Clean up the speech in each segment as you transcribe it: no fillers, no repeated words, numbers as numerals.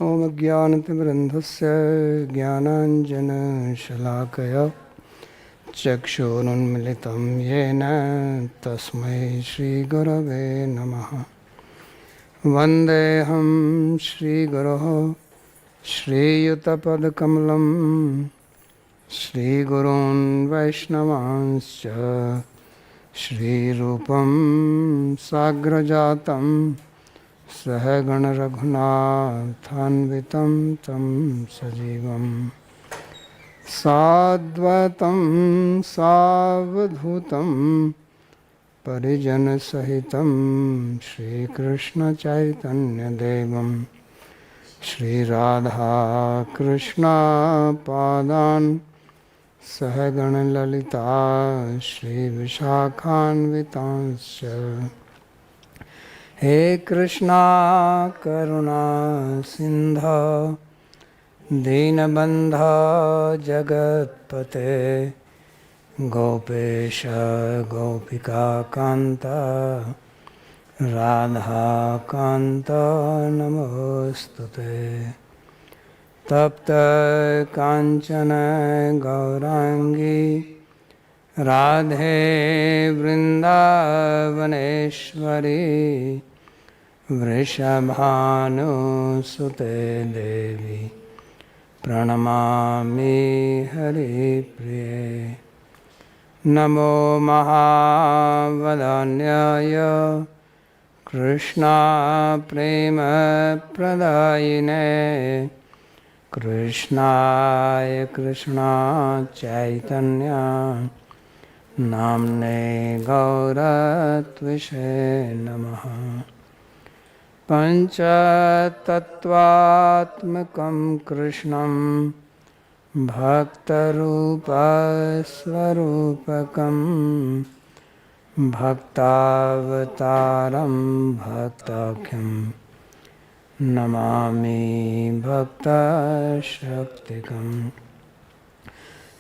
ॐ अज्ञानतिमिरन्धस्य ज्ञानाञ्जनशलाकया चक्षुरुन्मिलितं येन तस्मै श्रीगुरवे नमः। वन्देऽहं श्रीगुरोः श्रीयुतपदकमलं श्रीगुरून् वैष्णवांश्च श्रीरूपं साग्रजातं सहगणरघुनाथान्वितं तं सजीवं साद्वैतं सावधूतं परिजनसहितं श्रीकृष्णचैतन्यदेवं श्रीराधाकृष्णपादान् सहगणललिता श्रीविशाखान्वितांश्च। हे कृष्णा करुणा सिन्धो दीनबन्धो जगत्पते गोपेश गोपिकान्त राधाकान्त नमोस्तुते। तप्त काञ्चन गौरांगी राधे वृन्दावनेश्वरी वृषभानुसुते देवी प्रणमामि हरिप्रिये। नमो महावदान्याय कृष्णा प्रेम प्रदायिने कृष्णाय कृष्णा चैतन्य नाम्ने गौरत्विषे नमः। पञ्चतत्त्वात्मकं कृष्णं भक्तरूपस्वरूपकं भक्तावतारं भक्ताख्यं नमामि भक्तशक्तिकं।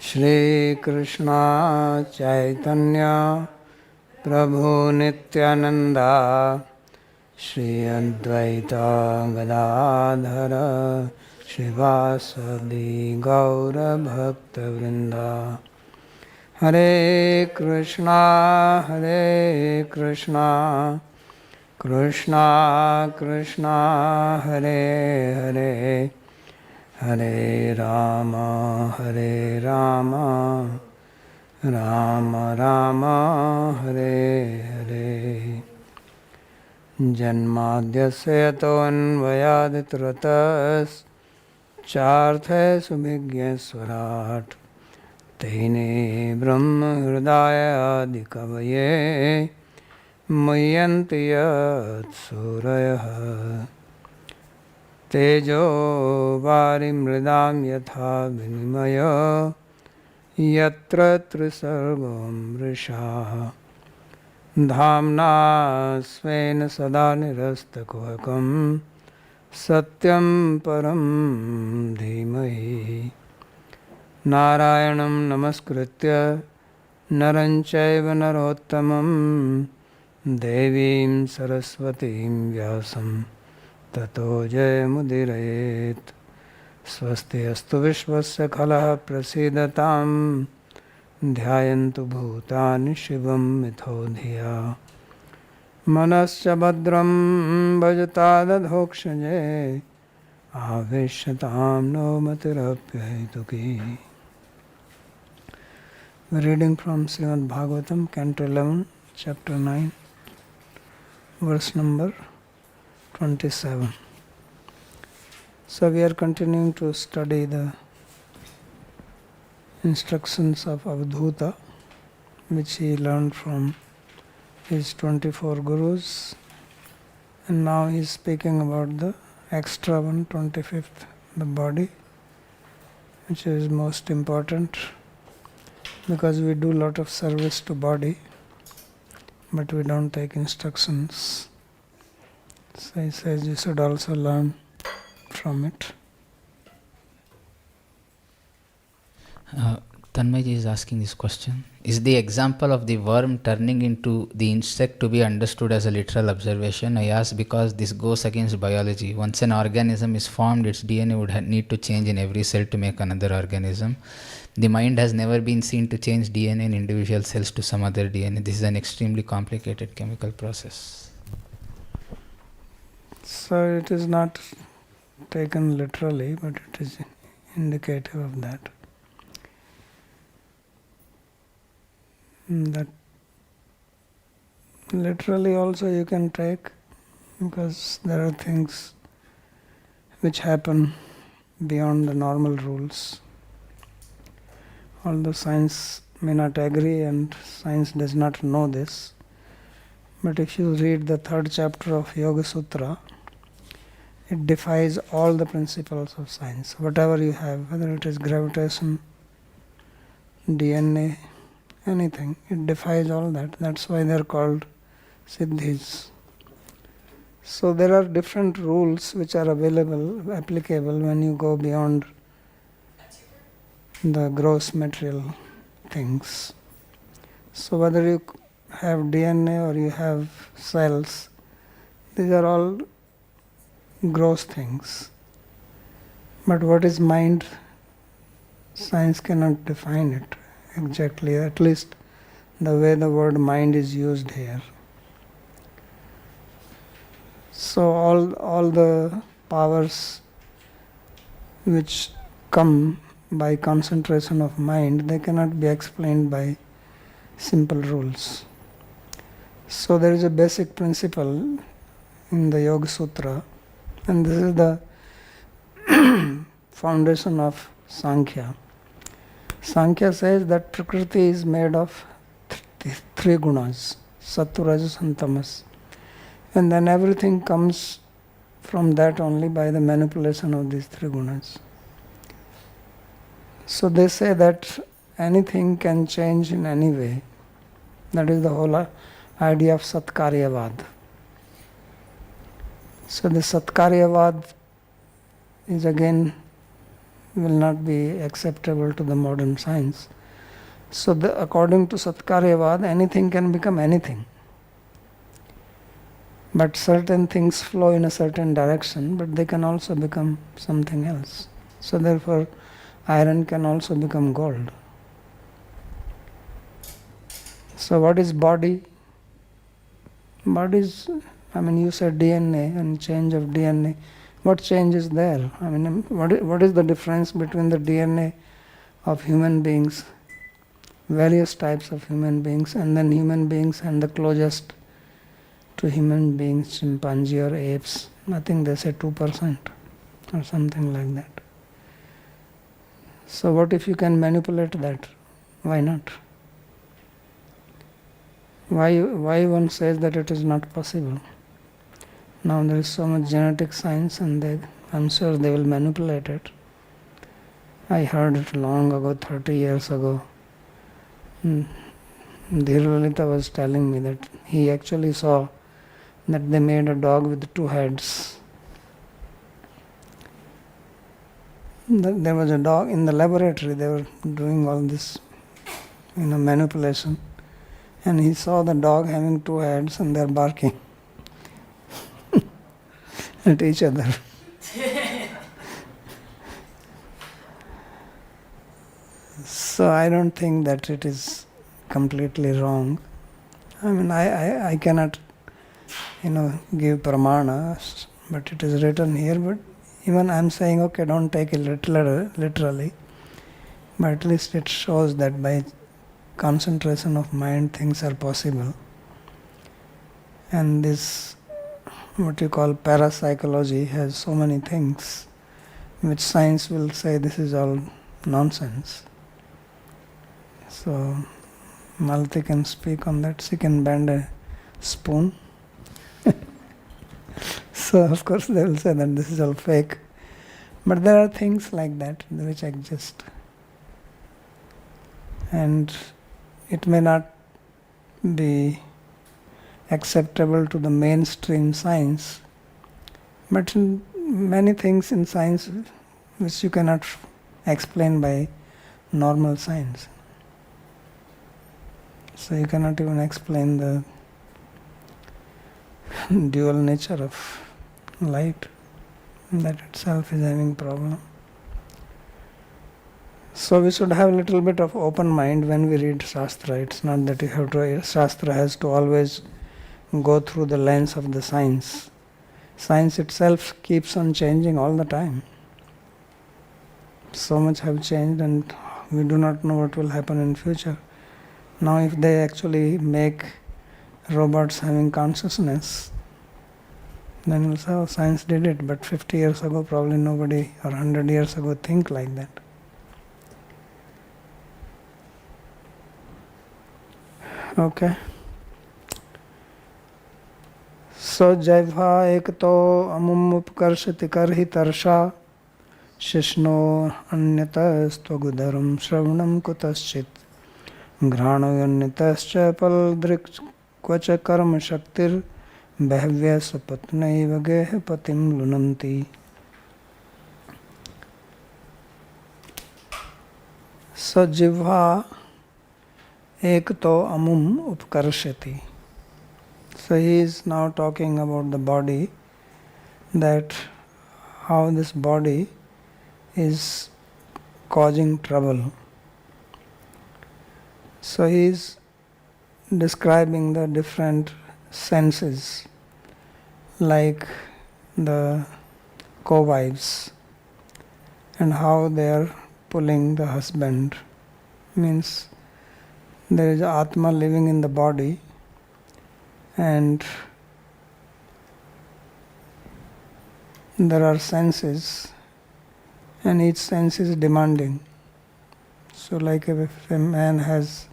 श्रीकृष्ण चैतन्य प्रभु नित्यानंदा श्री अद्वैत गदाधर श्रीवासदि गौरभक्तवृंदा। हरे कृष्णा कृष्णा कृष्णा हरे हरे हरे राम राम राम हरे हरे। जन्माद्यस्य यतोऽन्वयादितरतश्चार्थे सुविज्ञस्वराट् तेने ब्रह्महृदायादिकवये मुह्यन्ति यत्सूरयः। तेजो वारिमृदां यथा विनिमयो यत्र त्रिसर्गो मृषा धाम्ना स्वेन सदा निरस्तकुहकं सत्यं परं धीमहि। नारायणं नमस्कृत्य नरं चैव नरोत्तमं देवीं सरस्वतीं व्यासं ततो जयमुदीरयेत्। स्वस्ति अस्तु विश्वस्य खलः प्रसीदतां ध्यायन्तु भूतानि शिवं मिथो धिया। मनश्च भद्रं भजतादधोक्षजे आवेश्यतां no मतिरप्यहेतुकी। Reading from Śrīmad-Bhāgavatam, Canto 11, Chapter 9, verse number 27. So we are continuing to study the instructions of Avadhuta, which he learned from his 24 gurus, and now he is speaking about the extra one, 25th, the body, which is most important, because we do a lot of service to body, but we don't take instructions. So he says you should also learn from it. Tanmay is asking this question. Is the example of the worm turning into the insect to be understood as a literal observation? I ask because this goes against biology. Once an organism is formed, its DNA would need to change in every cell to make another organism. The mind has never been seen to change DNA in individual cells to some other DNA. This is an extremely complicated chemical process. So it is not taken literally, but it is indicative of that. That literally also you can take, because there are things which happen beyond the normal rules. Although science may not agree and science does not know this, but if you read the 3rd chapter of Yoga Sutra, it defies all the principles of science. Whatever you have, whether it is gravitation, DNA, anything, it defies all that. That's why they are called siddhis. So there are different rules which are available, applicable when you go beyond the gross material things. So whether you have DNA or you have cells, these are all gross things. But what is mind? Science cannot define it exactly, at least the way the word mind is used here. So all the powers which come by concentration of mind, they cannot be explained by simple rules. So there is a basic principle in the Yoga Sutra, and this is the foundation of Sankhya. Sankhya says that Prakriti is made of three gunas, Sattva, Rajas and Tamas. And then everything comes from that only by the manipulation of these three gunas. So they say that anything can change in any way. That is the whole idea of Satkaryavad. So the Satkaryavad is again will not be acceptable to the modern science. So according to Satkaryavad, anything can become anything. But certain things flow in a certain direction, but they can also become something else. So therefore, iron can also become gold. So what is body? Body is, you said DNA and change of DNA. What change is there? What is the difference between the DNA of human beings, various types of human beings, and then human beings and the closest to human beings, chimpanzee or apes? Nothing, they say 2% or something like that. So what if you can manipulate that? Why not? Why one says that it is not possible? Now there is so much genetic science, and I'm sure they will manipulate it. I heard it long ago, 30 years ago. Dhirlalita was telling me that he actually saw that they made a dog with 2 heads. There was a dog in the laboratory, they were doing all this manipulation, and he saw the dog having 2 heads and they're barking at each other. So I don't think that it is completely wrong. I cannot give pramana, but it is written here. But even I'm saying, okay, don't take it literally, but at least it shows that by concentration of mind things are possible. And this, what you call parapsychology, has so many things which science will say this is all nonsense. So Malti can speak on that. She can bend a spoon. So of course they will say that this is all fake. But there are things like that which exist. And it may not be acceptable to the mainstream science, but many things in science which you cannot explain by normal science. So you cannot even explain the dual nature of light. That itself is having problem. So we should have a little bit of open mind when we read Shastra. It's not that you have to, Shastra has to always go through the lens of the science. Science itself keeps on changing all the time. So much have changed and we do not know what will happen in future. Now if they actually make robots having consciousness, then we'll say, oh, science did it, but 50 years ago probably nobody, or 100 years ago, think like that. Okay. So Jiva ekto amum upkarshati karhi tarsha shishno anyata stvagudaram shravanam kutaschit घ्राणो यन्नितश्च पलदृक् क्वच कर्म शक्तिर बहव्य सपत्नैव गेह पतिं लुनन्ति. So Jiva ekto amum upkarshati. So he is now talking about the body, that how this body is causing trouble. So he is describing the different senses, like the co-wives, and how they are pulling the husband. Means there is Atma living in the body, and there are senses, and each sense is demanding. So like if a man has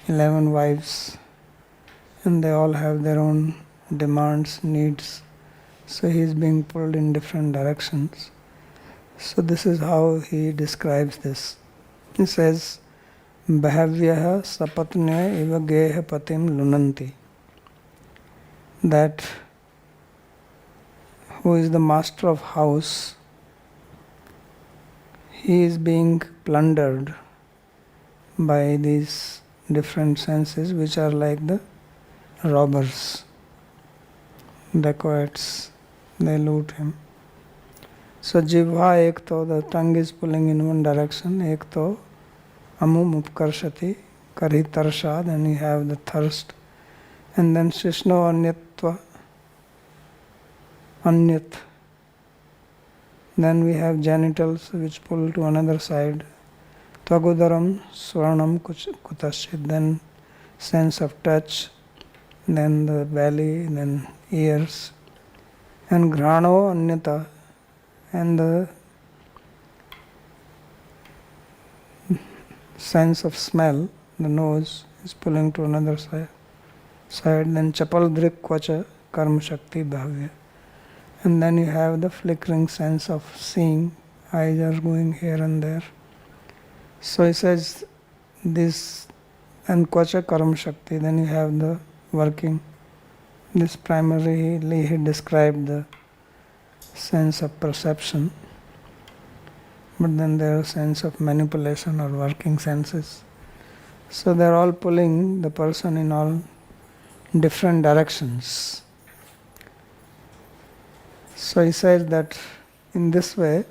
11 wives and they all have their own demands, needs, so he is being pulled in different directions. So this is how he describes this. He says, Bhavyah sapatnya iva geha patim lunanti. That who is the master of house, he is being plundered by these different senses, which are like the robbers, dacoits, they loot him. So Jiva ekto, the tongue is pulling in one direction, ekto amum upkarshati, karhi tarsha, then you have the thirst, and then shishno anyatva, anyat. Then we have genitals which pull to another side. Tvagudaram swarnam kutashit, then sense of touch, then the belly, then ears. And grano anyata, and the sense of smell, the nose is pulling to another side. Then chapal drik kvacha karma shakti bhavya. And then you have the flickering sense of seeing, eyes are going here and there. So he says this, and kvacha karma shakti, then you have the working. This primarily he described the sense of perception, but then there is sense of manipulation or working senses. So they are all pulling the person in all different directions. So he says that in this way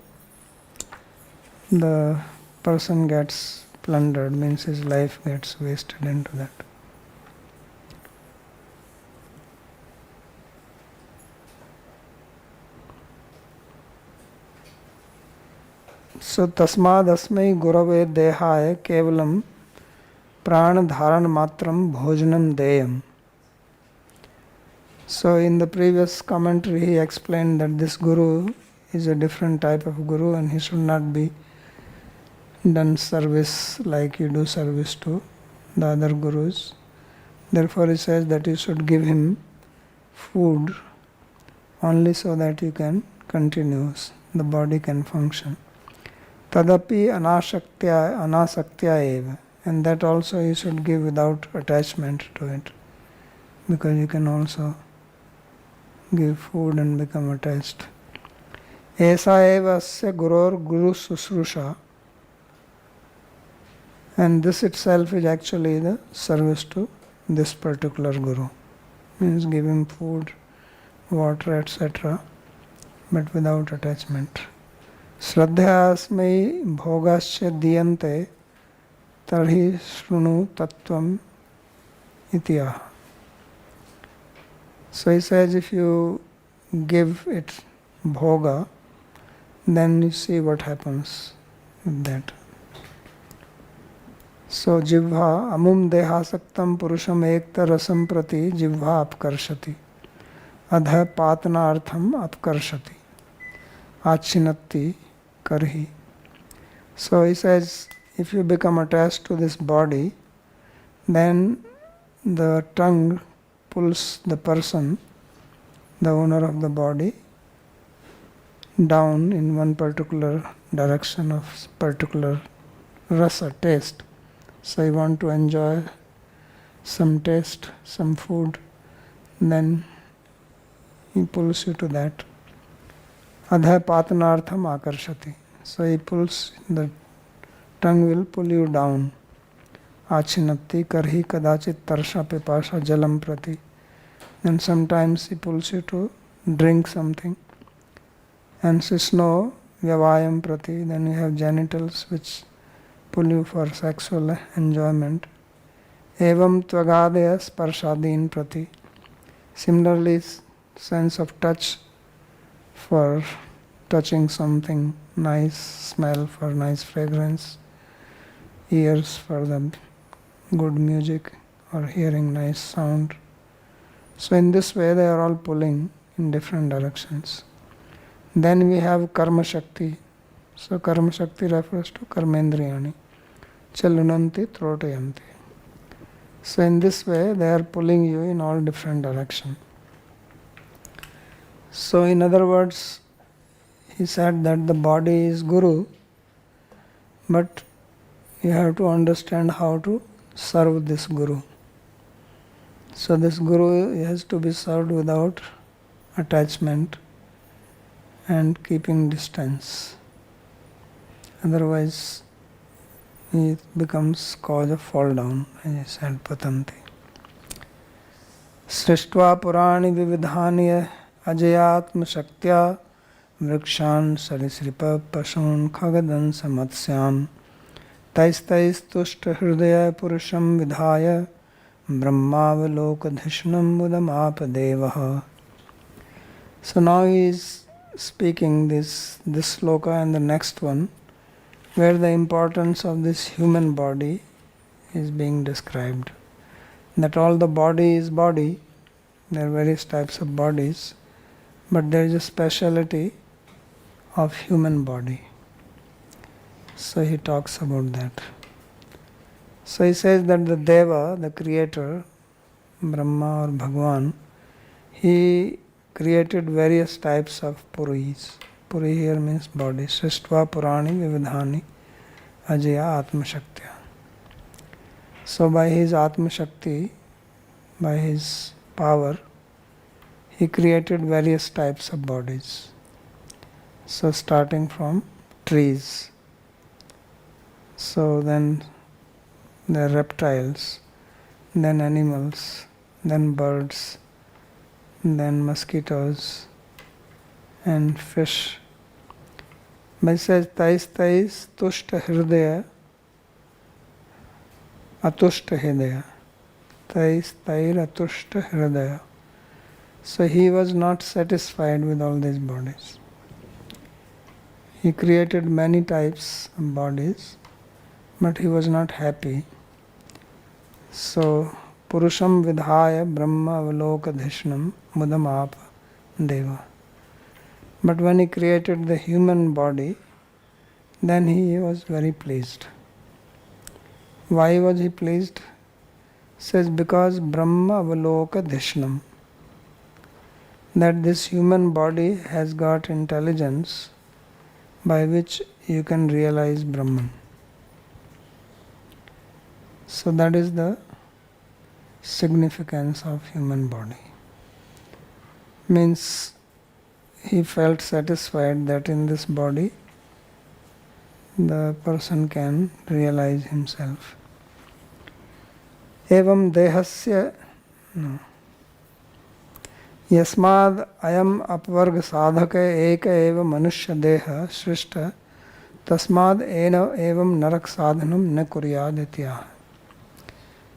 the person gets plundered, means his life gets wasted into that. So tasmad asmai gurave dehaya kevalam prana dharan matram bhojanam deyam. So in the previous commentary he explained that this guru is a different type of guru and he should not be done service like you do service to the other gurus. Therefore he says that you should give him food only so that you can continue, the body can function. Tadapi anasaktya eva, and that also you should give without attachment to it, because you can also give food and become attached. Esa eva asya gurur guru susrusha. And this itself is actually the service to this particular Guru. Means give him food, water, etc., but without attachment. Shraddhasmai bhogasya diyante tarhi shrunu tattvam ityaha. So he says, if you give it bhoga, then you see what happens with that. So Jiva amum dehasaktam purusham ekta rasam prati Jiva apkarshati adha patnartham apkarshati achinatti karhi. So he says, if you become attached to this body, then the tongue pulls the person, the owner of the body, down in one particular direction of particular rasa, taste. So you want to enjoy some taste, some food, then he pulls you to that. Adha patnartham akarshati. So he pulls, the tongue will pull you down. Achinatti karhi kadachit tarsha pipasha jalam prati. Then sometimes he pulls you to drink something. And sisno vyavayam prati. Then you have genitals which pull you for sexual enjoyment. Evam tvagadaya sparshadin prati. Similarly, sense of touch for touching something nice, smell for nice fragrance, ears for the good music or hearing nice sound. So in this way they are all pulling in different directions. Then we have karma shakti. So karma shakti refers to karmendriyani. Chalunanti trotayanti. So in this way they are pulling you in all different directions. So in other words, he said that the body is Guru, but you have to understand how to serve this Guru. So this Guru has to be served without attachment and keeping distance. Otherwise, it becomes cause of fall down, as I said, patanti. Srishtva purani vividhani ajayatma shaktya vrikshan sarisripa pashun khagadan samatsyan tais tushta hridaya purusham vidhaya brahmavalokadhishnam mudamapadevaha. So now he is speaking this sloka and the next one, where the importance of this human body is being described. That all the body is body, there are various types of bodies, but there is a speciality of human body. So he talks about that. So he says that the Deva, the creator, Brahma or Bhagwan, he created various types of puris. Puri here means body. Srishtva purani vividhani ajaya atma shaktya. So by his atma shakti, by his power, he created various types of bodies. So starting from trees. So then there are reptiles, then animals, then birds, then mosquitoes and fish. But it says tais tushta hridaya atushta hridaya. Tais atushta hridaya. So he was not satisfied with all these bodies. He created many types of bodies, but he was not happy. So Purusham vidhaya brahma avalokadhishnam mudamapa deva. But when he created the human body, then he was very pleased. Why was he pleased? Says because Brahma avalokadhishnam, that this human body has got intelligence by which you can realize Brahman. So that is the significance of human body. Means he felt satisfied that in this body the person can realize himself. Evam dehasya yasmad ayam apvarga sadhaka eka eva manushya deha shrishta tasmad ena evam narak sadhanam na kuryad ityah.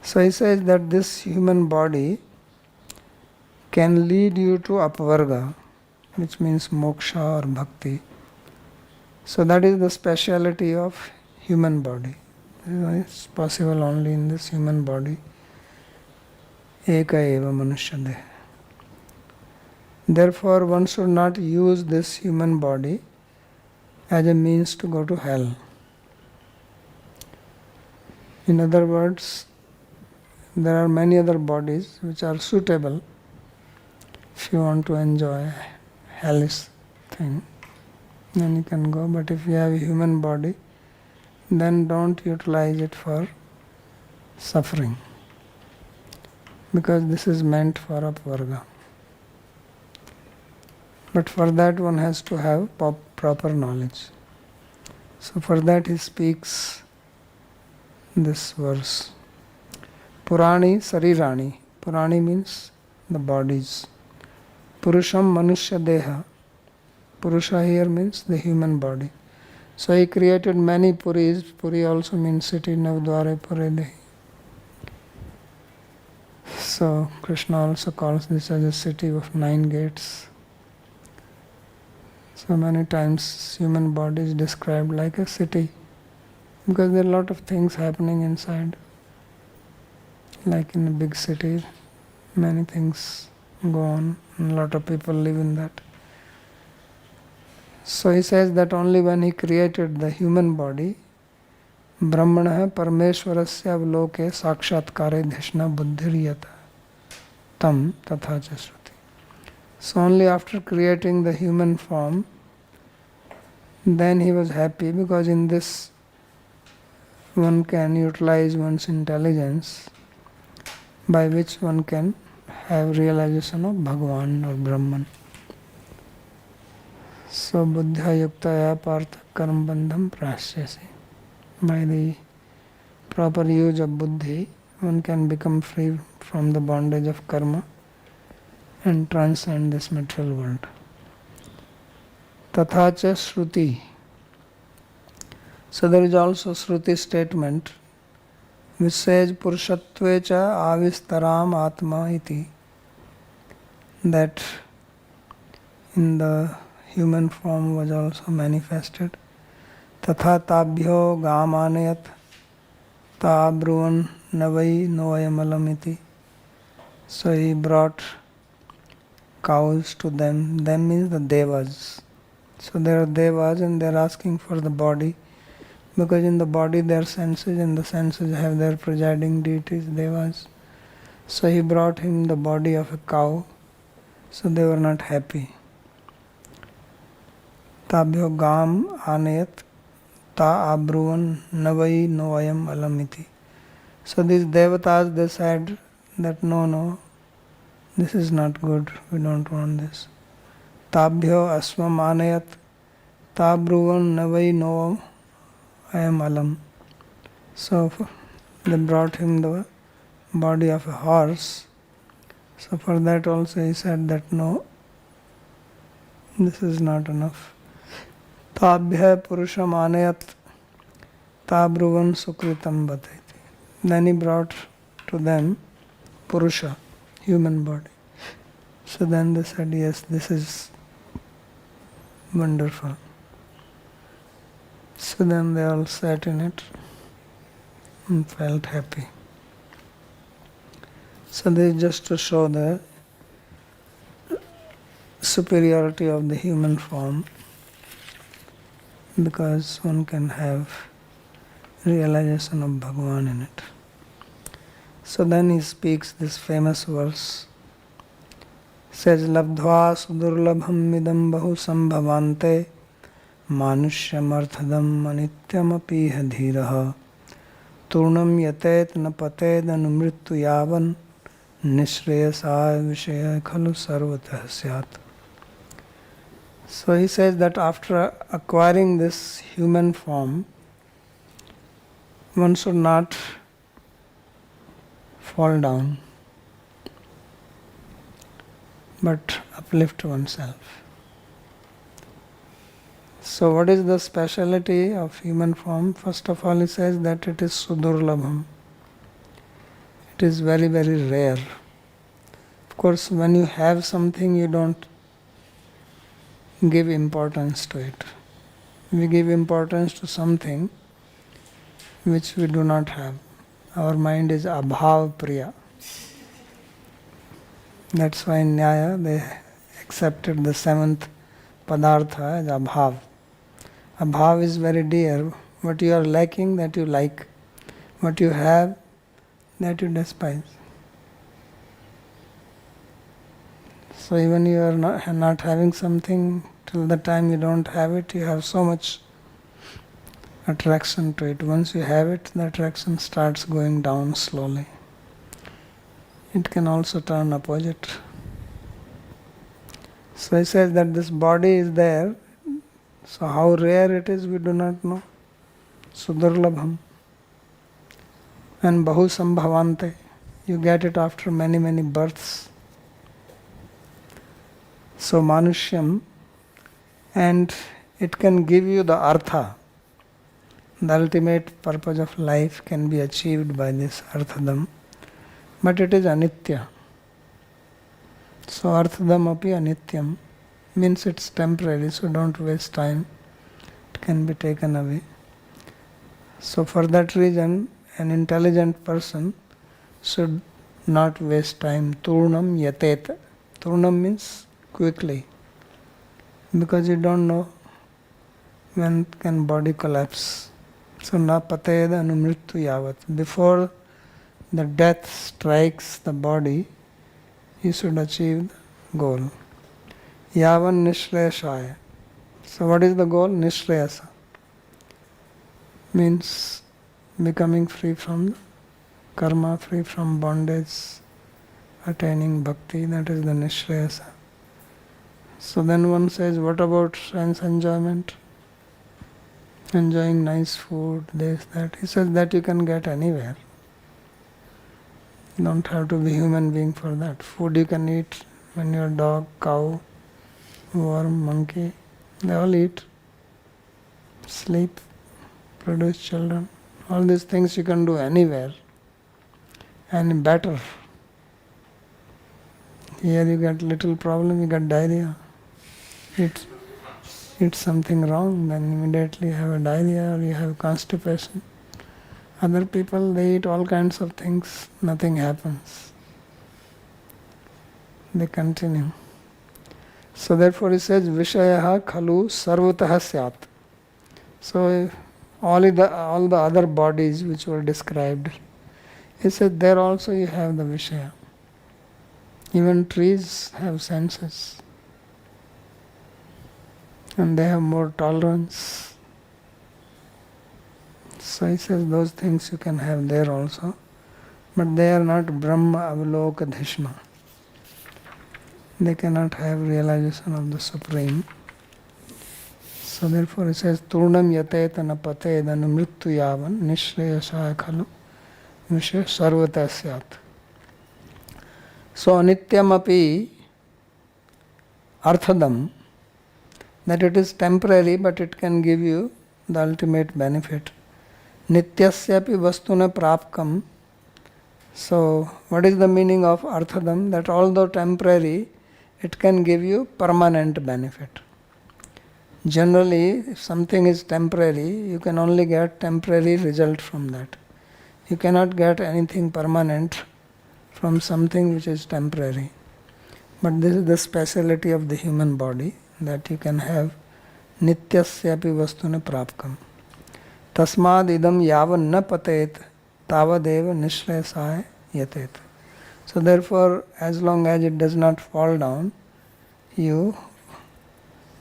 So he says that this human body can lead you to apvarga, which means moksha or bhakti. So that is the speciality of human body. It's possible only in this human body. Eka eva manushya deha. Therefore, one should not use this human body as a means to go to hell. In other words, there are many other bodies which are suitable if you want to enjoy hellish thing, then you can go. But if you have a human body, then don't utilize it for suffering, because this is meant for apvarga. But for that one has to have proper knowledge. So for that he speaks this verse. Purani Sarirani. Purani means the bodies. Purusham Manushya Deha. Purusha here means the human body. So he created many Puris. Puri also means city, Navdware Pure Dehi. So Krishna also calls this as a city of 9 gates. So many times human body is described like a city, because there are a lot of things happening inside. Like in a big city, many things go on, and a lot of people live in that. So he says that only when he created the human body, Brahmana Parmeshwarasya avloke sakshatkare dhishna buddhiryata tam tatha cha shruti. So only after creating the human form, then he was happy, because in this one can utilize one's intelligence, by which one can have realization of Bhagavan or Brahman. So buddhya yuktaya partha karma bandham prashyasi. By the proper use of buddhi, one can become free from the bondage of karma and transcend this material world. Tatha cha shruti. So there is also shruti statement which says Purushatve cha avistaram atma iti, that in the human form was also manifested. Tatha tabhyo gamanayat ta abruvan navai noayamalam iti. So he brought cows to them. Them means the devas. So there are devas and they are asking for the body, because in the body there are senses, and the senses have their presiding deities, devas. So he brought him the body of a cow. So they were not happy. Tabhyo gam anayat ta abruvan navai noayam alamiti. So these devatas, they said that no, this is not good, we don't want this. Tabhyo asvam anayat ta abruvan navai no ayam alam. So they brought him the body of a horse. So for that also he said that no, this is not enough. Tabhya purusham anayat tabruvan sukritam bhataiti. Then he brought to them Purusha, human body. So then they said, yes, this is wonderful. So then they all sat in it and felt happy. So this is just to show the superiority of the human form, because one can have realization of Bhagavan in it. So then he speaks this famous verse. Says, Labdhva sudurlabham idam bahu sambhavante manushya marthadam anityam apiha dhiraha turnam yatet napated anumrittu yavan nishreyasaya vishaya khalu sarvatah syat. So he says that after acquiring this human form, one should not fall down, but uplift oneself. So what is the speciality of human form? First of all, he says that it is sudurlabham. It is very, very rare. Of course, when you have something, you don't give importance to it. We give importance to something which we do not have. Our mind is abhav priya. That's why in Nyaya they accepted the seventh padartha as abhav. Abhav is very dear. What you are lacking, that you like. What you have, that you despise. So even you are not having something, till the time you don't have it, you have so much attraction to it. Once you have it, the attraction starts going down slowly. It can also turn opposite. So he says that this body is there. So how rare it is, we do not know. Sudurlabham. And bahu sambhavante. You get it after many, many births. So manushyam, and it can give you the artha. The ultimate purpose of life can be achieved by this arthadam. But it is anitya. So arthadam api anityam means it's temporary, so don't waste time. It can be taken away. So for that reason, an intelligent person should not waste time. Turnam yatet. Turnam means quickly, because you don't know when can body collapse. So na patayad anumrittu yavat. Before the death strikes the body, you should achieve the goal. Yavan nishreyashaya. So what is the goal? Nishreyasa. Means becoming free from karma, free from bondage, attaining bhakti, that is the nishreyasa. So then one says, what about sense enjoyment? Enjoying nice food, this, that. He says that you can get anywhere. You don't have to be human being for that. Food you can eat when you're dog, cow, worm, monkey. They all eat, sleep, produce children. All these things you can do anywhere. And better. Here you get little problem, you get diarrhea. Eat something wrong, then immediately you have a diarrhea or you have constipation. Other people, they eat all kinds of things, nothing happens. They continue. So therefore he says, Vishayaha khalu sarvataha syat. So all the other bodies which were described, he said there also you have the Vishaya. Even trees have senses. And they have more tolerance. So he says those things you can have there also. But they are not Brahma Avalokadhishma. They cannot have realization of the Supreme. So therefore he says, Turnam yatetana patedana mrittu yavan nishreyasaya khalu vishay sarvata syat. So anityam api arthadam, that it is temporary but it can give you the ultimate benefit. Nityasyapi vastuna prapkam. So what is the meaning of arthadam? That although temporary, it can give you permanent benefit. Generally, if something is temporary, you can only get temporary result from that. You cannot get anything permanent from something which is temporary. But this is the speciality of the human body, that you can have nityasyapi vastuna prapkam. Tasmad idam yavan na patet tavadeva nishreyasaya yatet. So therefore, as long as it does not fall down, you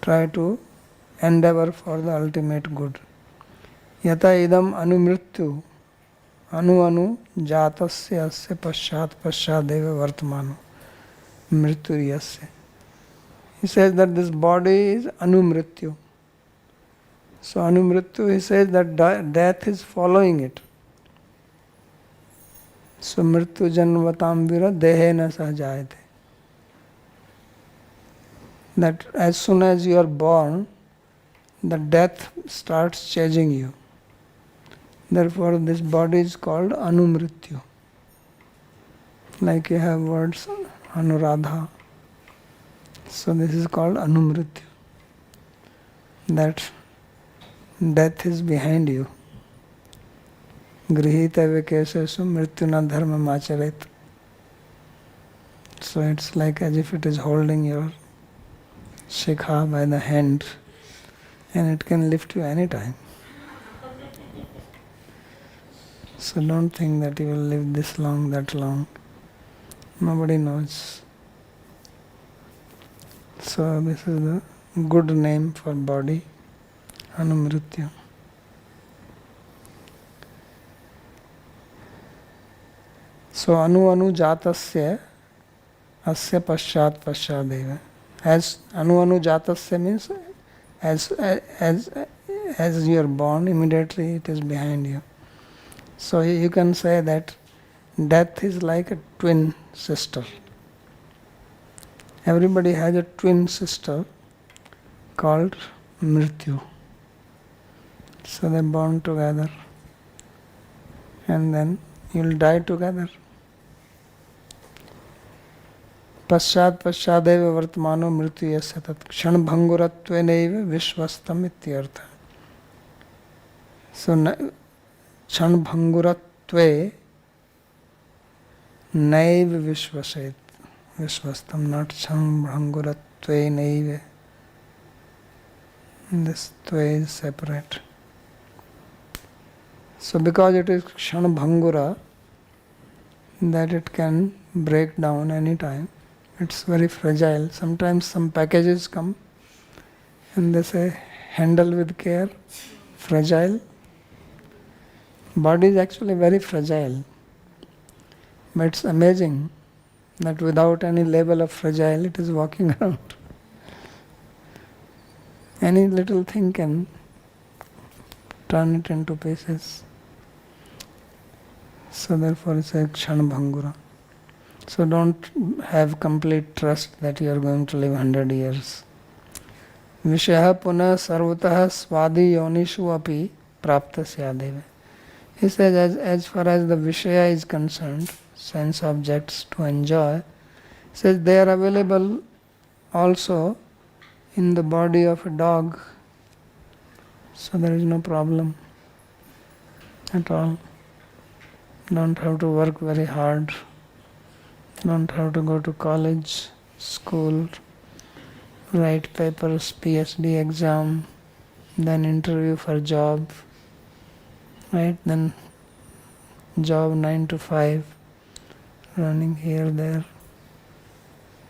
try to endeavor for the ultimate good. Yata idam anumrityu anu jatasya asya paschat paschadeva vartamano mrityuriyasya. He says that this body is anumrityu. So anumrityu, he says that death is following it. So mrityu janvatam vira dehena sahajayate. That as soon as you are born, the death starts chasing you. Therefore this body is called anumrityu. Like you have words anuradha. So this is called anumrityu. That death is behind you. Grihita vikesesu mrityuna dharma macharet. So it's like as if it is holding your shikha by the hand, and it can lift you anytime. So don't think that you will live this long, that long. Nobody knows. So this is the good name for body, anumrityu. So anu jatasya asya paschat paschadeva. As anu jatasya means as you are born, immediately it is behind you. So you can say that death is like a twin sister. Everybody has a twin sister called mrityu. So they are born together and then you will die together. Paschat paschadeva vartmano mrityu yasya tat kshan bhanguratvenaiva vishvastam ityartha. So kshan bhanguratve naiv vishvaset. Vishvastam, not kshan bhanguratve naive. This tve is separate. So because it is kshan bhangura, that it can break down any time. It's very fragile. Sometimes some packages come and they say handle with care, fragile. Body is actually very fragile. But it's amazing that without any label of fragile, it is walking around. Any little thing can turn it into pieces. So therefore it's a kshan bhangura. So don't have complete trust that you are going to live 100 years. Vishaya punah sarvatah swadi yonishu api prapta syadeva. He says as far as the Vishaya is concerned, sense objects to enjoy, says they are available also in the body of a dog. So there is no problem at all. Don't have to work very hard. Don't have to go to college, school, write papers, PhD exam, then interview for job, right? Then job 9 to 5, running here, there.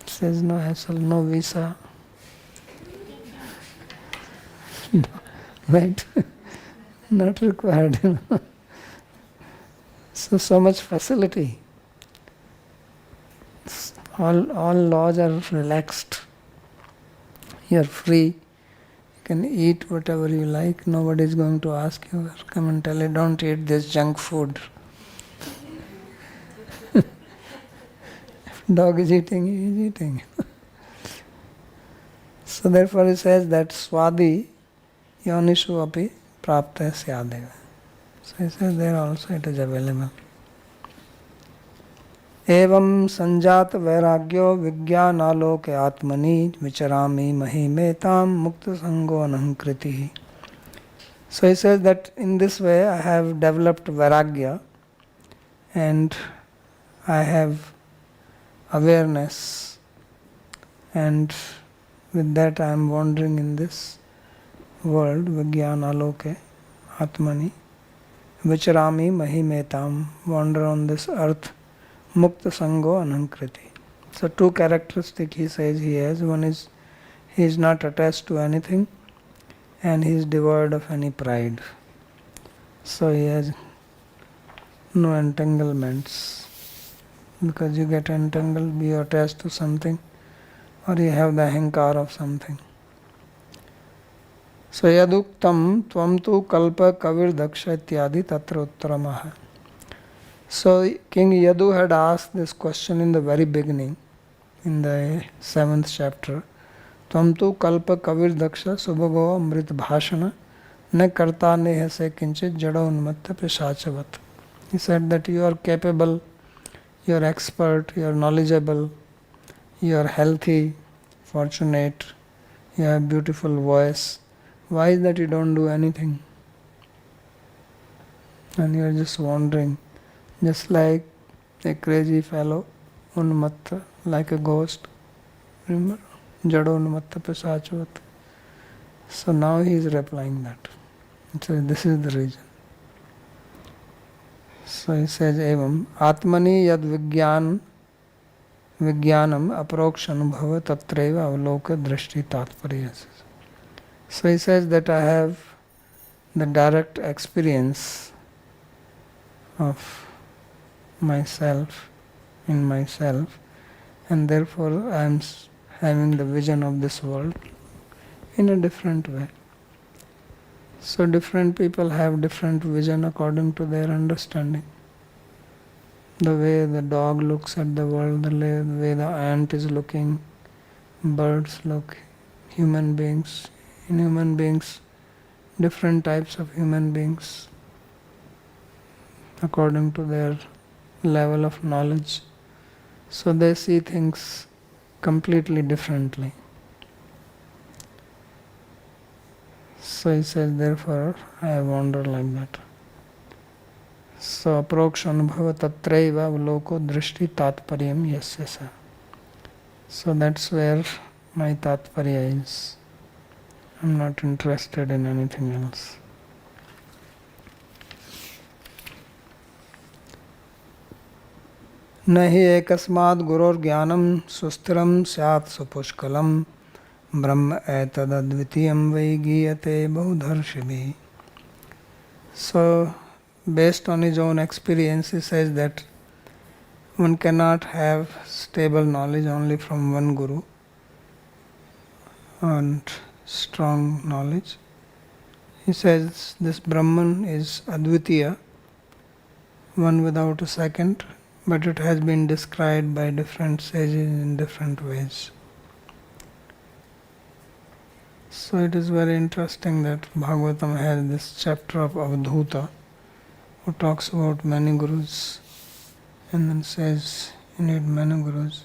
Says no hassle, no visa. Right? Not required. So much facility. All laws are relaxed. You are free. You can eat whatever you like. Nobody is going to ask you, come and tell you, don't eat this junk food. Dog is eating, he is eating. So therefore he says that swadi yonishu api prapta syadeva. So he says there also it is available. एवं संजात वैराग्यो विज्ञानालोके आत्मनि विचरामि महिमेताम मुक्त संगो अनहंकृति. So he says that in this way I have developed vairagya and I have awareness, and with that I am wandering in this world, vijnanaloke atmani vicharami mahimetam, wander on this earth, mukta sango anankriti. So two characteristics he says he has. One is he is not attached to anything and he is devoid of any pride. So he has no entanglements, because you get entangled, be attached to something, or you have the ahankar of something. So yaduktam tvam tu kalpa kavir daksha ityadi tatra uttaramaha. So King Yadu had asked this question in the very beginning, in the 7th chapter. Tvam tu kalpa kavir daksha subhago amrit bhashana ne karta ne hase kinchit jada unmatta pishachavat. He said that you are capable, you are expert, you are knowledgeable, you are healthy, fortunate, you have beautiful voice. Why is that you don't do anything? And you are just wandering, just like a crazy fellow, unmatta, like a ghost. Remember? Jada unmatta pisachavat. So now he is replying that. So this is the reason. So he says, evam atmani yad vijnanam aproksha anubhava tatreva avloka drishti tatparyas. So he says that I have the direct experience of myself, in myself, and therefore I am having the vision of this world in a different way. So different people have different vision according to their understanding. The way the dog looks at the world, the way the ant is looking, birds look, human beings. In human beings, different types of human beings according to their level of knowledge. So they see things completely differently. So he says, therefore I wander like that. So aproksha anubhava tatraiva avloko drishti tatparyam yasyasa. So that's where my tatparya is. I'm not interested in anything else. Nahi ekasmad guror jnanam sustiram syat supushkalam brahma etad advitiyam vai giyate bahudharshibhi. So based on his own experience, he says that one cannot have stable knowledge only from one guru and strong knowledge. He says this Brahman is Advitiya, one without a second, but it has been described by different sages in different ways. So it is very interesting that Bhāgavatam has this chapter of Avadhuta, who talks about many gurus and then says you need many gurus.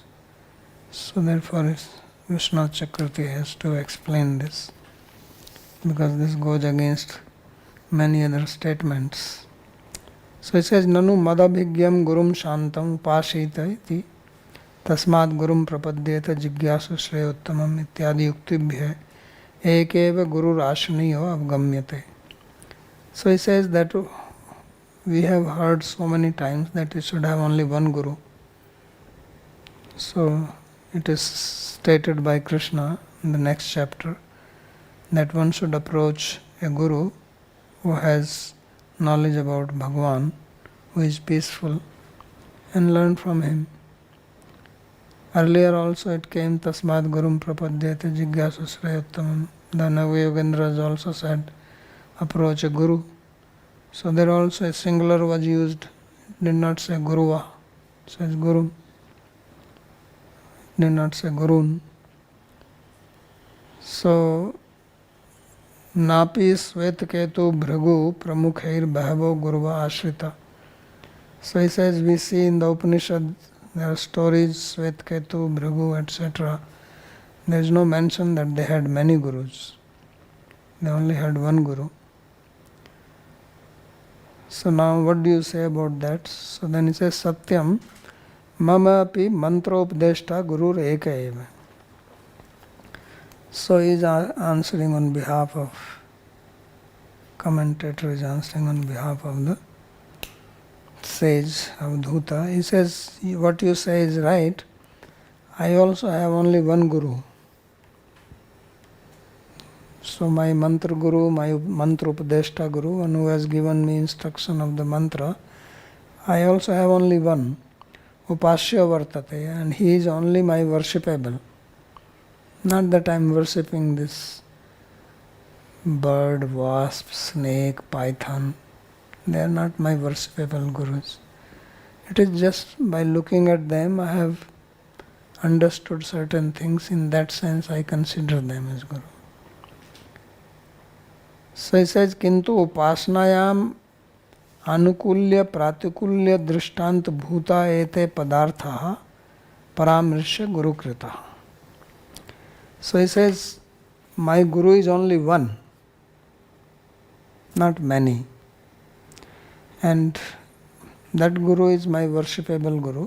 So therefore Vishnu Chakravarti has to explain this, because this goes against many other statements. So he says, Nanu madabhigyam gurum shantam upashita iti tasmad gurum prapadyeta jigyasu shreyottamam ityadi yuktibhya ekeva guru rashaniyo avgamyate. So he says that we have heard so many times that we should have only one guru. So it is stated by Krishna in the next chapter that one should approach a guru who has knowledge about Bhagavan, who is peaceful, and learn from him. Earlier also it came Tasmad Gurum Prapadyate Jigyasu Shreyottamam. The Navayogendras also said approach a guru. So there also a singular was used. It did not say Guruva, it says Guru. It did not say Gurun. So Napi Svetketu Bhragu Pramukhair Bhavo Guruva Ashrita. So he says we see in the Upanishad there are stories, Svetketu, Bhragu, etc. There is no mention that they had many gurus. They only had one guru. So now what do you say about that? So then he says Satyam Mama api mantropdeshta gurur eka eva. So he is answering on behalf of, commentator is answering on behalf of the sage Avadhuta. He says, what you say is right. I also have only one guru. So my mantra guru, my mantra upadeshta guru, one who has given me instruction of the mantra, I also have only one, upasya vartate, and he is only my worshipable. Not that I am worshipping this bird, wasp, snake, python. They are not my worshipable gurus. It is just by looking at them I have understood certain things. In that sense I consider them as guru. So he says, Kintu upasnayam anukulya pratikulya drishtant bhuta ete padarthaha paramrishya guru krita. So he says, my guru is only one, not many. And that guru is my worshipable guru.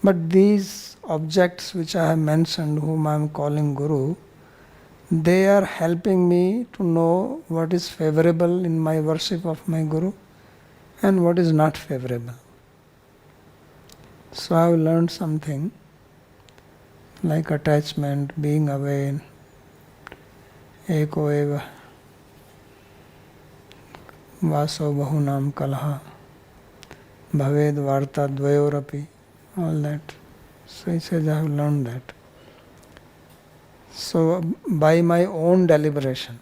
But these objects which I have mentioned, whom I am calling guru, they are helping me to know what is favorable in my worship of my guru and what is not favorable. So I have learned something like attachment, being aware, eko eva, vaso bahunam kalaha, bhaved varta dvayorapi, all that. So he says, I have learned that. So by my own deliberation,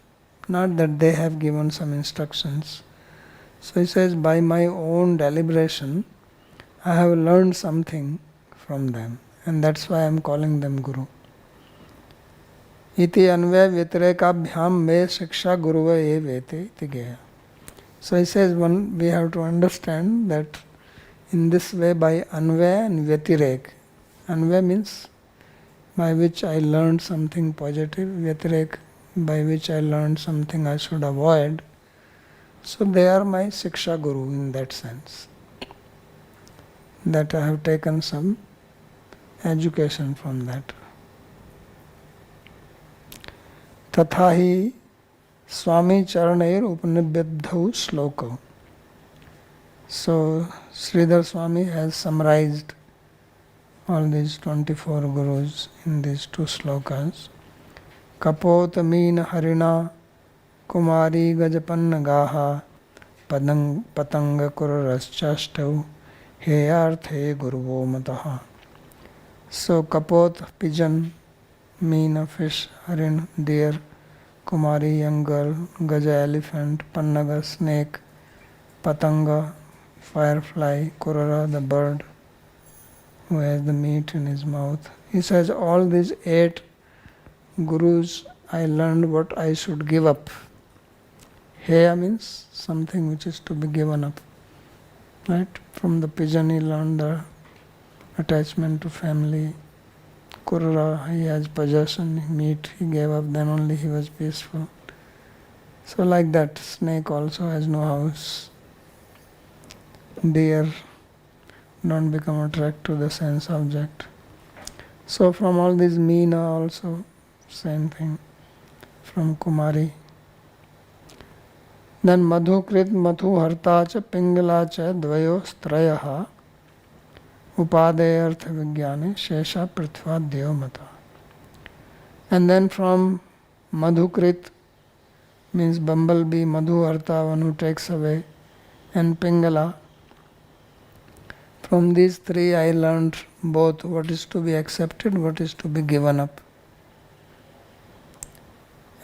not that they have given some instructions. So he says, by my own deliberation, I have learned something from them. And that's why I am calling them guru. Iti anvaya vyatirekabhyam me shiksha guruva evete iti geya. So he says, we have to understand that in this way, by anvaya and vyatirek. Anvaya means by which I learned something positive, vyatirek by which I learned something I should avoid. So they are my shiksha guru in that sense. That I have taken some education from that. Tatha hi Swami Charanair Upanibhyadhau Sloka. So Sridhar Swami has summarized all these 24 gurus in these two slokas. Kapota meena harina kumari gajapanna gaha patanga kuraraschastav heyarthe guruvo mataha. So kapot, pigeon, meena, fish, harin, deer, kumari, young girl, gaja, elephant, pannaga, snake, patanga, firefly, kurara, the bird who has the meat in his mouth. He says all these 8 gurus I learned what I should give up. Heya means something which is to be given up. Right? From the pigeon he learned the attachment to family. Kurara, he has possession, meat he gave up, then only he was peaceful. So like that, snake also has no house. Deer don't become attracted to the sense object. So from all these meena also, same thing. From Kumari. Then Madhukrit, Madhu Harta cha Pingala cha Dvayo Strayaha Upadaya Artha Vigyane Shesha Prithva Devamata. And then from Madhukrit means bumblebee, Madhu Artha, one who takes away, and Pingala. From these 3 I learned both what is to be accepted, what is to be given up.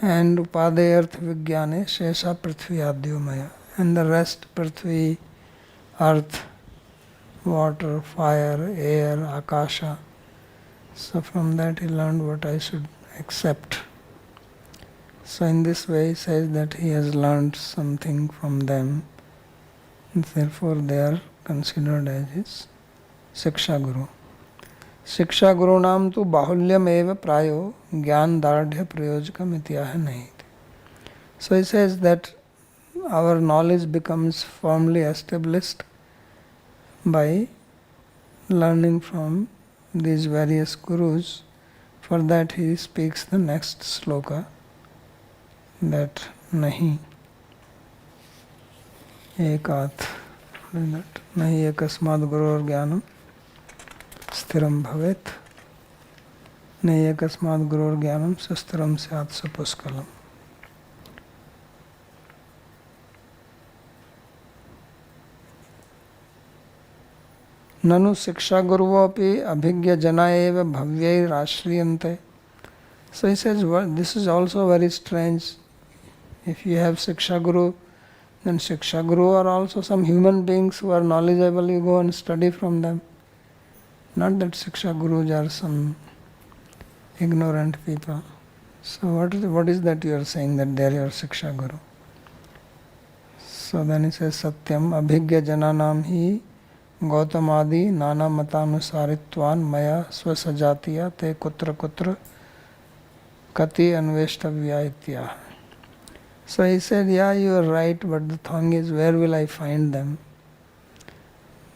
And Upadaya Artha Vigyane Shesha Prithvi Adyomaya. And the rest, Prithvi, earth, water, fire, air, akasha. So from that he learned what I should accept. So in this way he says that he has learned something from them. And therefore they are considered as his Shiksha Guru. Shiksha Guru Nam tu Bahulyam eva prayo Gyan Dardhya Prayojkam ityaha nahi. So he says that our knowledge becomes firmly established by learning from these various gurus. For that he speaks the next sloka, that nahi ekat, nahi ekasmad gurur jnanam sthiram bhavet, nahi ekasmad gurur jnanam sastiram syat sapuskalam. ननु शिक्षा गुरुवोपि अभिज्ञ जना एव भव्यैराश्रियन्ते So he says, well, this is also very strange. If you have Shiksha Guru, then Shiksha Guru are also some human beings who are knowledgeable. You go and study from them. Not that Shiksha Gurus are some ignorant people. So what is that you are saying that they are your Shiksha Guru? So then he says, Satyam abhigya jananam hi Gautamadi nana matanusaritvan maya swasajatiya te kutra kutra kati anveshtavya itya. So he said, yeah, you are right, but the thing is, where will I find them?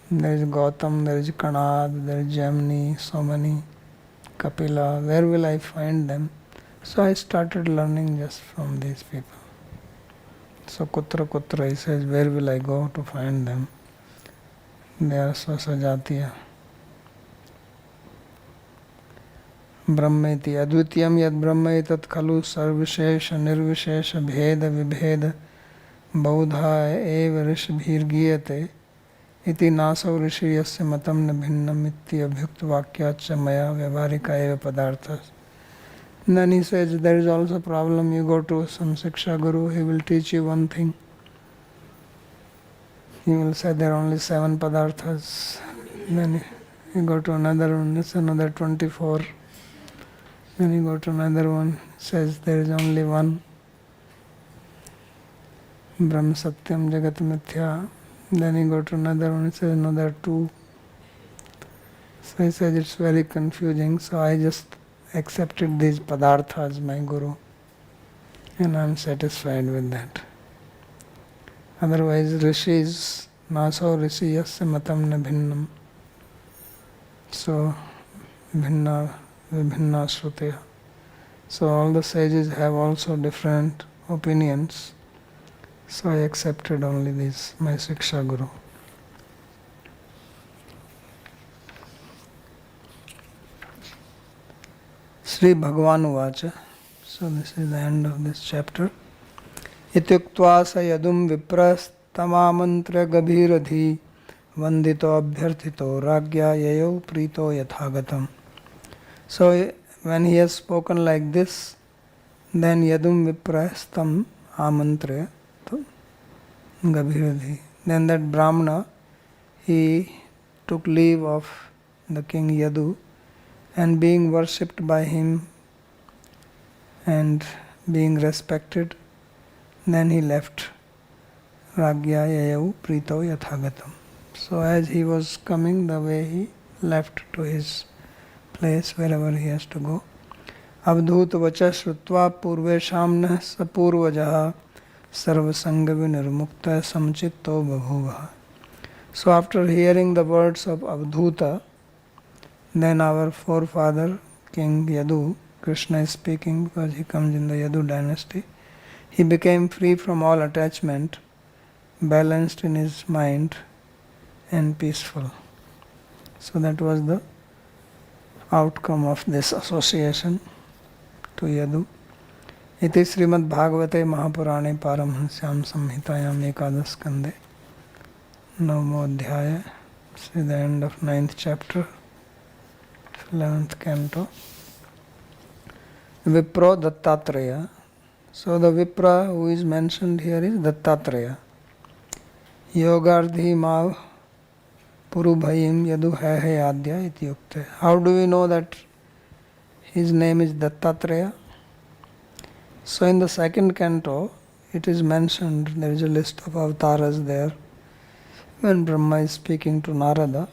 There is Gautam, there is Kanad, there is Jamni, so many, Kapila, where will I find them? So I started learning just from these people. So Kutra Kutra, he says, where will I go to find them? They are Swasajatiya. Brahmeti advitiyam yad brahma etat khalu sarvishesha nirvishesha bheda vibheda baudha eva rishbhirgiyate iti nasav rishiyasya matam na bhinnam iti abhyukt vakyacha maya vyavharika eva padarthas. Then he says there is also a problem. You go to some Shiksha Guru, he will teach you one thing. He will say there are only 7 padarthas. Then you go to another one, it's another 24. Then you go to another one, says there is only one. Brahm Satyam Jagat Mithya. Then you go to another one, it says another 2. So he says it's very confusing. So I just accepted these padarthas, my Guru. And I am satisfied with that. Otherwise, Rishis, Naso Rishi Yasya Matam Na Bhinnam. So, Bhinna, Vibhinna Shrutya. So all the sages have also different opinions. So I accepted only this, my Shiksha Guru. Sri Bhagavan Uvacha. So this is the end of this chapter. Ityuktva sa yadum vipras tamamantra gabhiradhi vandito abhyarthito ragya yayo prito yathagatam. So when he has spoken like this, then yadum vipras tam amantra gabhiradhi. Then that Brahmana, he took leave of the king Yadu, and being worshipped by him and being respected, then he left Ragya Yayau Prito Yathagatam. So as he was coming, the way he left to his place, wherever he has to go. Avdhut vacha shrutva purveshamna sapurvajaha sarvasangavi nirmukta samchitto babhuva. So after hearing the words of Avdhuta, then our forefather, King Yadu, Krishna is speaking because he comes in the Yadu dynasty, he became free from all attachment, balanced in his mind and peaceful. So that was the outcome of this association to Yadu. Iti Śrīmad-Bhāgavate Mahapurane Paramhansyam Samhitayam Ekadas Skande Navamo Adhyaya. This is the end of 9th chapter, 11th canto. Vipro Dattatreya. So the Vipra who is mentioned here is Dattatreya. Yogardhi Mav Purubhayim Yadu Hai Adya iti yukte. How do we know that his name is Dattatreya? So in the 2nd canto, it is mentioned, there is a list of avatars there, when Brahma is speaking to Narada.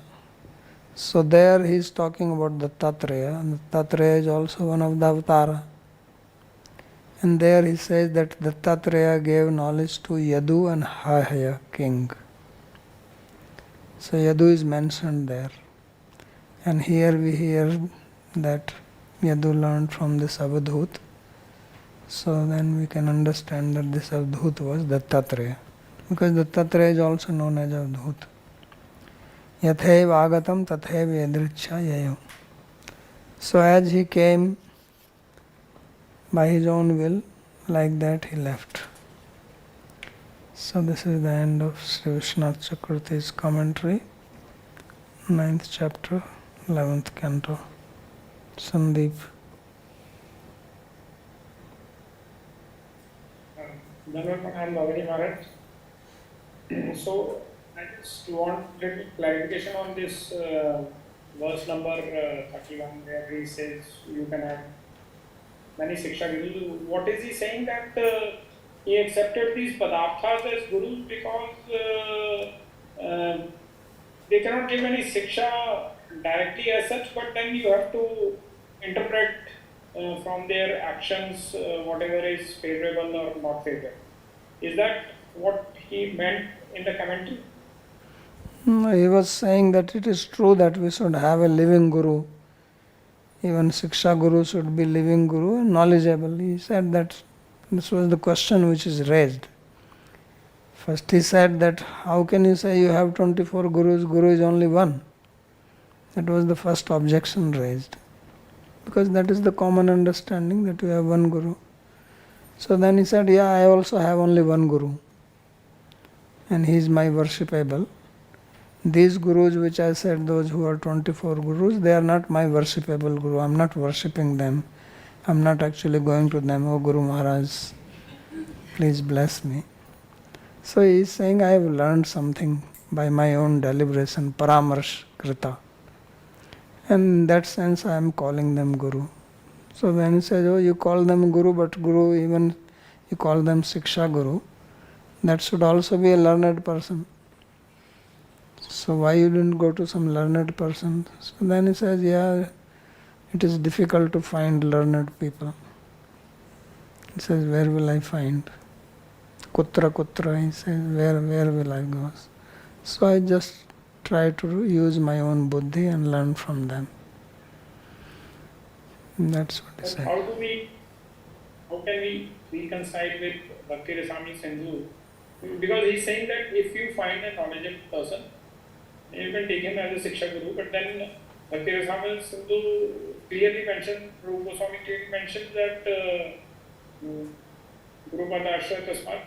So there he is talking about Dattatreya, and Dattatreya is also one of the avatara. And there he says that Dattatreya gave knowledge to Yadu and Haya king. So Yadu is mentioned there. And here we hear that Yadu learned from this Avadhut. So then we can understand that this Avadhut was Dattatreya. Because Dattatreya is also known as Avadhut. Yathaiv agatam tathaiv yadricha yayo. So as he came by his own will, like that he left. So this is the end of Sri Vishwanath Chakravarti's commentary, 9th chapter, 11th canto. Sandeep. Dhanvat Pranam Babaji Maharaj. So I just want little clarification on this verse number 31 where he says you can have many Siksha Gurus. What is he saying, that he accepted these Padarthas as Gurus because they cannot give any Siksha directly as such, but then you have to interpret from their actions whatever is favorable or not favorable. Is that what he meant in the commentary? He was saying that it is true that we should have a living guru. Even Siksha Guru should be living guru and knowledgeable. He said that this was the question which is raised. First he said that how can you say you have 24 gurus, guru is only one? That was the first objection raised. Because that is the common understanding that you have one guru. So then he said, yeah, I also have only one guru. And he is my worshipable. These gurus which I said, those who are 24 gurus, they are not my worshipable guru. I am not worshipping them. I am not actually going to them, oh Guru Maharaj, please bless me. So he is saying, I have learned something by my own deliberation, paramarsh krita. And in that sense I am calling them guru. So when he says, oh, you call them guru, but guru, even you call them Siksha Guru, that should also be a learned person. So why you didn't go to some learned person? So then he says, yeah, it is difficult to find learned people. He says, where will I find? Kutra kutra, he says, where will I go? So I just try to use my own buddhi and learn from them. And that's what he said. How can we reconcile with Bhakti Rasami Sindhu? Because he's saying that if you find a knowledgeable person, you can take him as a Siksha Guru, but then Bhakti Rasami Sindhu clearly mentioned, Rupa Goswami clearly mentioned that Guru Padasha Tasmat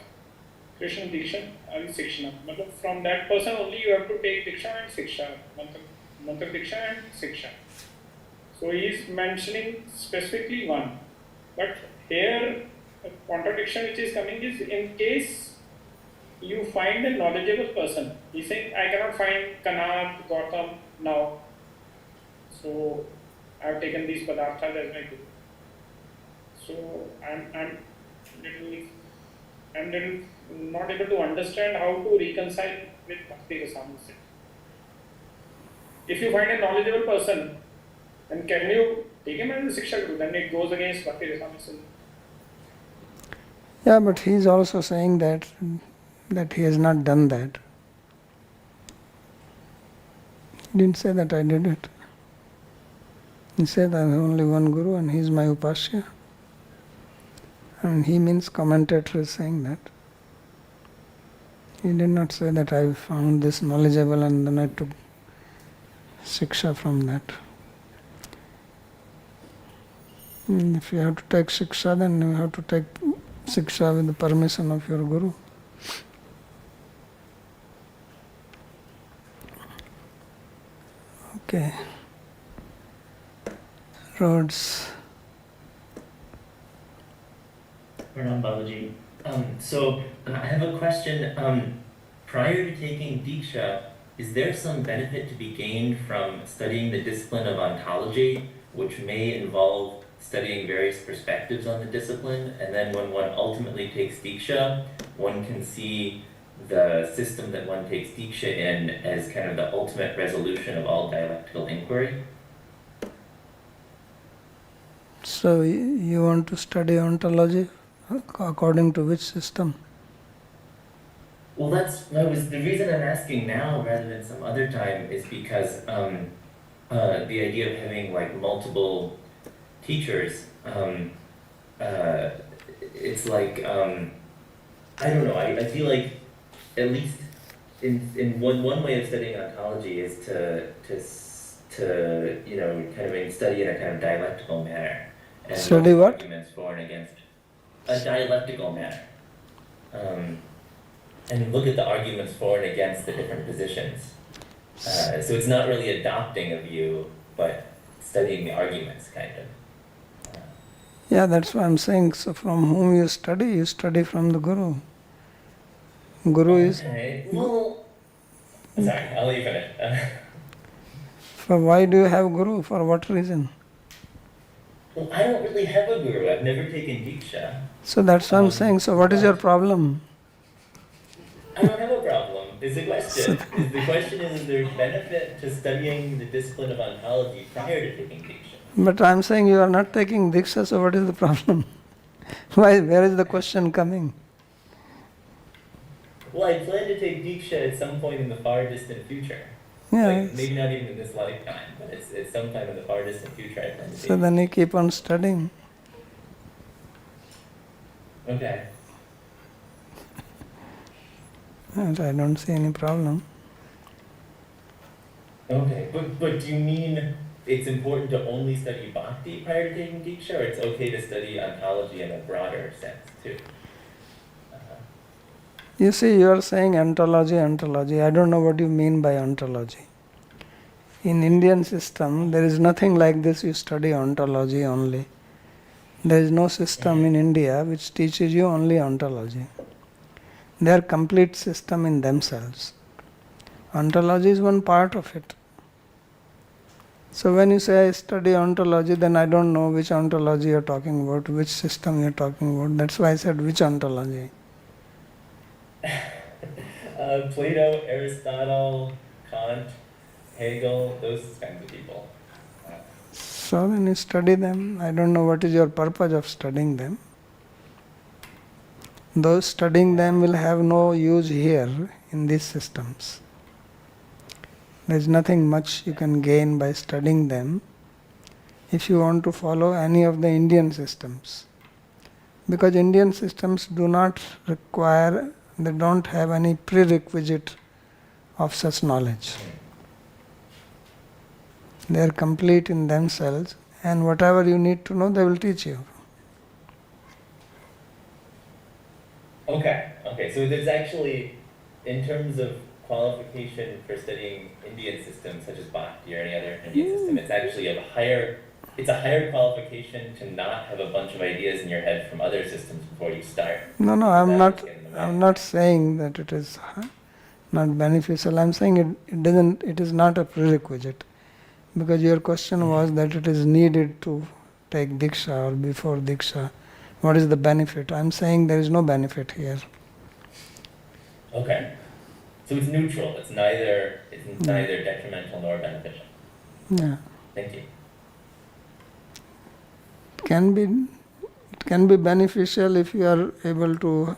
Krishna Diksha Adi Sikshana. From that person only you have to take Diksha and Siksha, Mantra Diksha and Siksha. So he is mentioning specifically one. But here, a contradiction which is coming is, in case you find a knowledgeable person, he is saying, I cannot find Kanat, Gautam now. So I have taken these Padarthas as my guru. So I'm not able to understand how to reconcile with Bhakti Rasami. If you find a knowledgeable person, then can you take him as a Siksha Guru? Then it goes against Bhakti Rasami. Yeah, but he is also saying that he has not done that. He didn't say that I did it. He said I have only one guru and he is my Upasya. And he means commentator is saying that. He did not say that I found this knowledgeable and then I took Siksha from that. And if you have to take Siksha, then you have to take Siksha with the permission of your Guru. Okay. Roads. Pranam Babaji. So I have a question. Prior to taking Diksha, is there some benefit to be gained from studying the discipline of ontology, which may involve studying various perspectives on the discipline? And then when one ultimately takes Diksha, one can see the system that one takes Diksha in as kind of the ultimate resolution of all dialectical inquiry? So you want to study ontology according to which system? Well, the reason I'm asking now rather than some other time is because the idea of having like multiple teachers, it's like I don't know. I feel like at least in one way of studying ontology is to kind of study in a kind of dialectical manner and study what? Arguments for and against a dialectical manner. And look at the arguments for and against the different positions. So it's not really adopting a view, but studying the arguments, kind of. Yeah, that's what I'm saying. So from whom you study from the Guru. Guru is... Okay. Well, sorry, I'll leave it. For why do you have Guru? For what reason? Well, I don't really have a guru. I've never taken Diksha. So that's what I'm saying. So what is your problem? I don't have a problem, is the question. The question is there benefit to studying the discipline of ontology prior to taking Diksha? But I'm saying you are not taking Diksha, so what is the problem? Why? Where is the question coming? Well, I plan to take Diksha at some point in the far distant future. Yeah. Like, maybe not even in this lifetime, but it's sometime in the far distant future I plan to take. So then you keep on studying. Okay. And I don't see any problem. Okay, but do you mean it's important to only study bhakti prior to taking Diksha, or it's okay to study ontology in a broader sense too? You see, you are saying ontology. I don't know what you mean by ontology. In Indian system, there is nothing like this, you study ontology only. There is no system in India which teaches you only ontology. They are complete system in themselves. Ontology is one part of it. So when you say I study ontology, then I don't know which ontology you are talking about, which system you are talking about. That's why I said which ontology. Plato, Aristotle, Kant, Hegel, those kinds of people. So when you study them, I don't know what is your purpose of studying them. Those studying them will have no use here in these systems. There is nothing much you can gain by studying them if you want to follow any of the Indian systems. Because Indian systems do not require, they don't have any prerequisite of such knowledge. They are complete in themselves, and whatever you need to know, they will teach you. Okay, so there's actually, in terms of qualification for studying Indian systems such as Bhakti or any other Indian system, it's actually a higher qualification to not have a bunch of ideas in your head from other systems before you start. No, I'm not saying that it is not beneficial. I'm saying it is not a prerequisite. Because your question was that it is needed to take Diksha or before Diksha. What is the benefit? I'm saying there is no benefit here. Okay. So it's neutral. It's neither detrimental nor beneficial. Yeah. Thank you. It can be beneficial if you are able to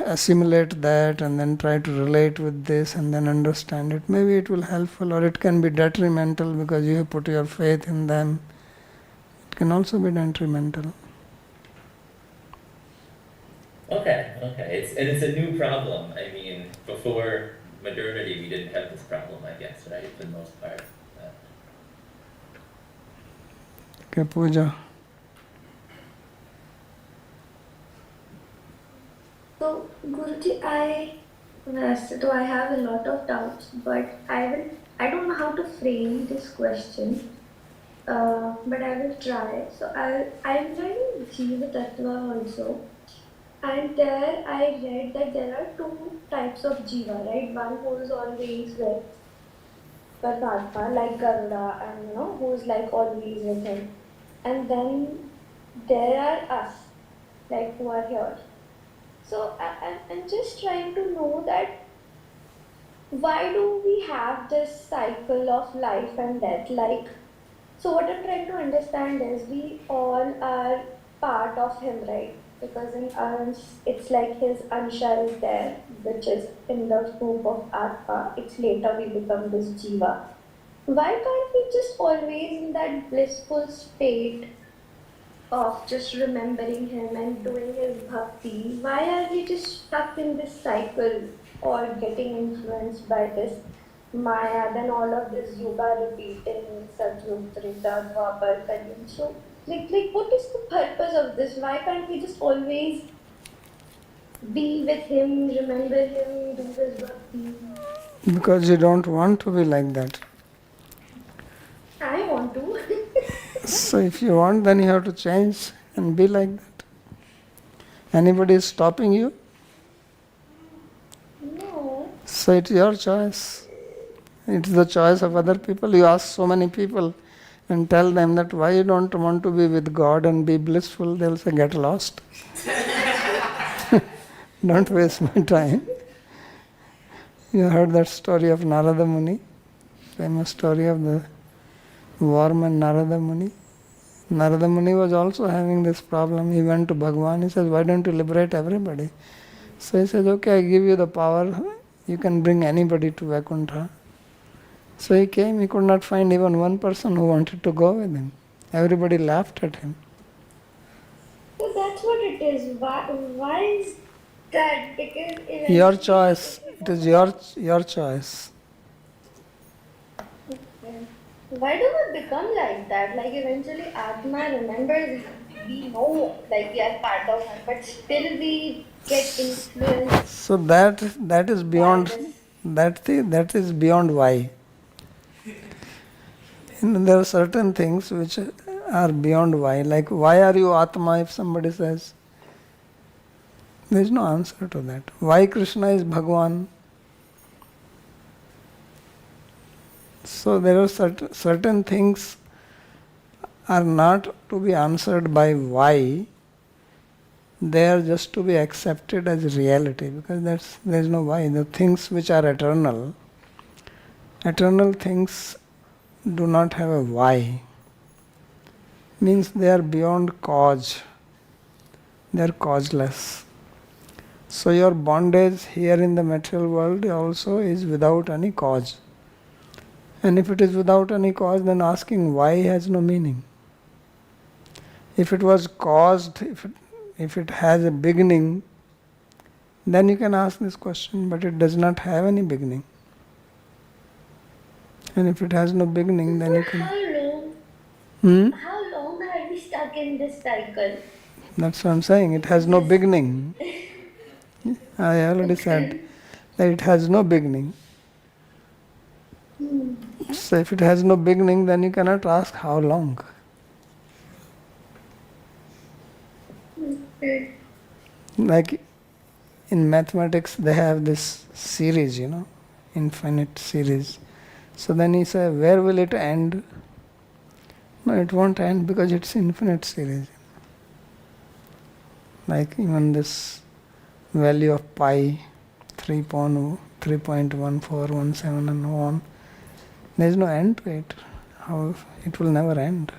assimilate that and then try to relate with this and then understand it. Maybe it will helpful, or it can be detrimental because you have put your faith in them. It can also be detrimental. Okay. It's a new problem. I mean, before modernity, we didn't have this problem, I guess, right? For the most part. Okay, Pooja. So, Guruji, I have a lot of doubts, but I don't know how to frame this question, but I will try. So, I'm learning Jiva Tattva also, and there I read that there are two types of Jiva, right? One who is always with Paramatma, like Garuda, and who is like always with him. And then there are us, like who are here. So I'm just trying to know that why do we have this cycle of life and death? So what I'm trying to understand is we all are part of him, right? Because in us, it's like his Ansha is there, which is in the group of Atma. It's later we become this Jiva. Why can't we just always in that blissful state of just remembering him and doing his bhakti? Why are we just stuck in this cycle or getting influenced by this Maya, then all of this yoga repeating, Satyug, Trita, Dwapar, Kalyam? So, what is the purpose of this? Why can't we just always be with him, remember him, do his bhakti? Because you don't want to be like that. I want to. So if you want, then you have to change and be like that. Anybody is stopping you? No. So it's your choice. It's the choice of other people. You ask so many people and tell them that why you don't want to be with God and be blissful, they'll say, get lost. Don't waste my time. You heard that story of Narada Muni? Famous story of the worm and Narada Muni. Narada Muni was also having this problem. He went to Bhagwan. He says, why don't you liberate everybody? So he says, okay, I give you the power. You can bring anybody to Vaikuntha. So he came. He could not find even one person who wanted to go with him. Everybody laughed at him. So that's what it is. Why is that? Because Your choice. It is your choice. why do we become like that? Like eventually Atma remembers, we know like we are part of him, but still we get influenced. So that is beyond that is beyond why. There are certain things which are beyond why. Like why are you Atma if somebody says? There is no answer to that. Why Krishna is Bhagwan? So there are certain things are not to be answered by why. They are just to be accepted as reality, because there is no why. The things which are eternal things do not have a why. Means they are beyond cause. They are causeless. So your bondage here in the material world also is without any cause. And if it is without any cause, then asking why has no meaning. If it was caused, if it has a beginning, then you can ask this question, but it does not have any beginning. And if it has no beginning, then you can... How long are we stuck in this cycle? That's what I'm saying. It has no beginning. I already said that it has no beginning. So if it has no beginning, then you cannot ask how long. Like in mathematics, they have this series, infinite series. So then you say, where will it end? No, it won't end because it's infinite series. Like even this value of pi, 3.1417 and so on. There is no end to it. How it will never end.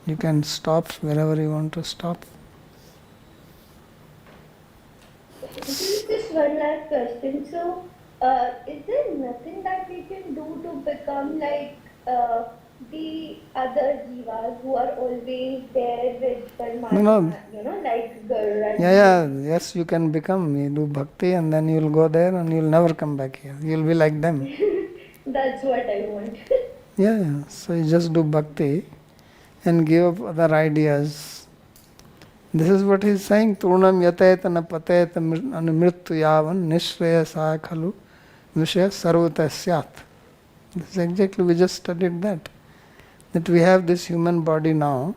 You can stop wherever you want to stop. Just one last question. So, is there nothing that we can do to become like the other jivas who are always there with Paramatma? No. Like Garuda. Yes, you can become. You do bhakti and then you will go there and you will never come back here. You will be like them. That's what I want. So you just do bhakti and give up other ideas. This is what he is saying. Turnam yatayatana patayata anumrittu yavan nishreyasa khalu vishaya sarvata syat. This is exactly, we just studied that. That we have this human body now,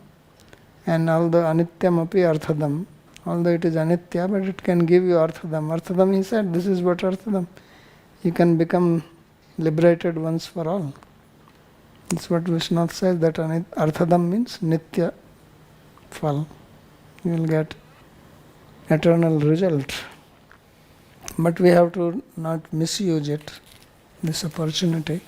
and although anityam api arthadam, although it is anitya, but it can give you arthadam. Arthadam, he said, this is what arthadam. You can become liberated once for all. That's what Vishnu says, that arthadam means nitya phal. You will get eternal result. But we have to not misuse it, this opportunity.